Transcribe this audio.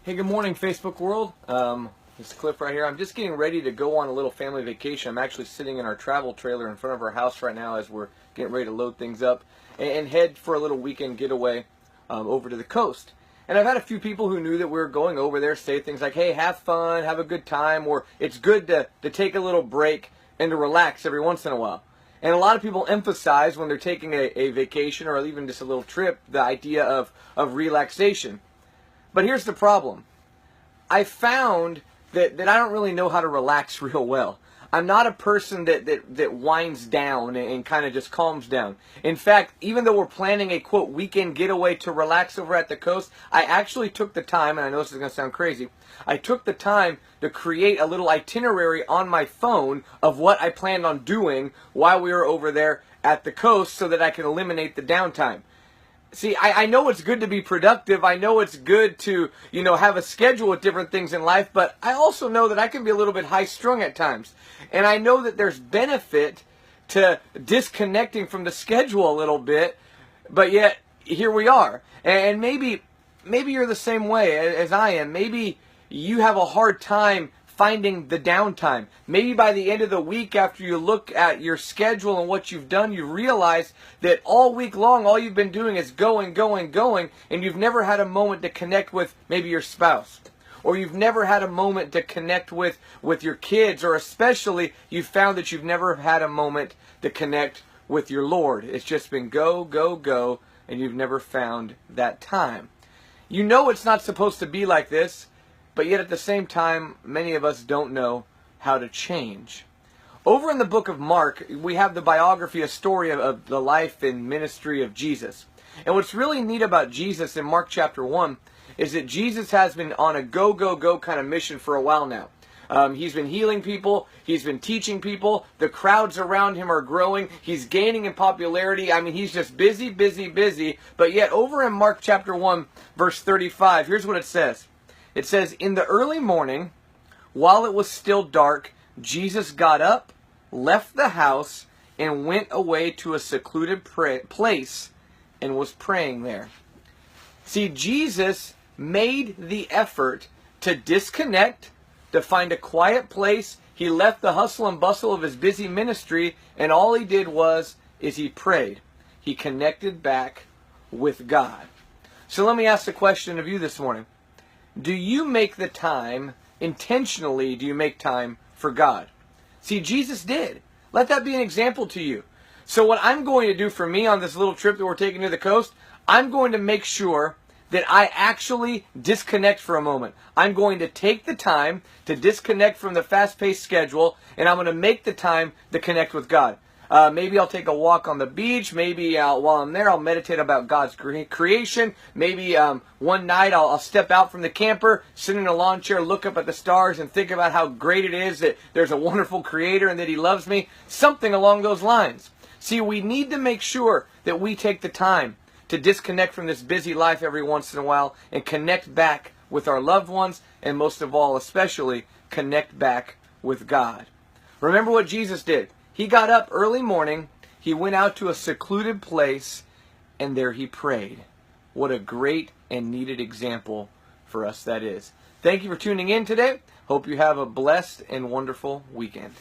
Hey, good morning, Facebook world. This is Cliff right here. I'm just getting ready to go on a little family vacation. I'm actually sitting in our travel trailer in front of our house right now as we're getting ready to load things up and head for a little weekend getaway over to the coast. And I've had a few people who knew that we were going over there say things like, hey, have fun, have a good time, or it's good to take a little break and to relax every once in a while. And a lot of people emphasize when they're taking a vacation or even just a little trip the idea of relaxation. But here's the problem. I found that I don't really know how to relax real well. I'm not a person that winds down and kind of just calms down. In fact, even though we're planning a, quote, weekend getaway to relax over at the coast, I actually took the time, and I know this is going to sound crazy, I took the time to create a little itinerary on my phone of what I planned on doing while we were over there at the coast so that I could eliminate the downtime. See, I know it's good to be productive. I know it's good to, have a schedule with different things in life, but I also know that I can be a little bit high-strung at times. And I know that there's benefit to disconnecting from the schedule a little bit, but yet here we are. And maybe you're the same way as I am. Maybe you have a hard time finding the downtime. Maybe by the end of the week, after you look at your schedule and what you've done, you realize that all week long, all you've been doing is going, and you've never had a moment to connect with maybe your spouse. Or you've never had a moment to connect with your kids, or especially you've found that you've never had a moment to connect with your Lord. It's just been go, and you've never found that time. You know it's not supposed to be like this, but yet at the same time, many of us don't know how to change. Over in the book of Mark, we have the biography, a story of the life and ministry of Jesus. And what's really neat about Jesus in Mark chapter 1 is that Jesus has been on a go kind of mission for a while now. He's been healing people. He's been teaching people. The crowds around him are growing. He's gaining in popularity. I mean, he's just busy. But yet over in Mark chapter 1, verse 35, here's what it says. It says, in the early morning, while it was still dark, Jesus got up, left the house, and went away to a secluded place and was praying there. See, Jesus made the effort to disconnect, to find a quiet place. He left the hustle and bustle of his busy ministry, and all he did is he prayed. He connected back with God. So let me ask the question of you this morning. Do you make the time, intentionally do you make time for God? See, Jesus did. Let that be an example to you. So what I'm going to do for me on this little trip that we're taking to the coast, I'm going to make sure that I actually disconnect for a moment. I'm going to take the time to disconnect from the fast-paced schedule, and I'm going to make the time to connect with God. Maybe I'll take a walk on the beach. Maybe while I'm there, I'll meditate about God's creation. Maybe one night I'll step out from the camper, sit in a lawn chair, look up at the stars, and think about how great it is that there's a wonderful Creator and that He loves me. Something along those lines. See, we need to make sure that we take the time to disconnect from this busy life every once in a while and connect back with our loved ones, and most of all, especially, connect back with God. Remember what Jesus did. He got up early morning, he went out to a secluded place, and there he prayed. What a great and needed example for us that is. Thank you for tuning in today. Hope you have a blessed and wonderful weekend.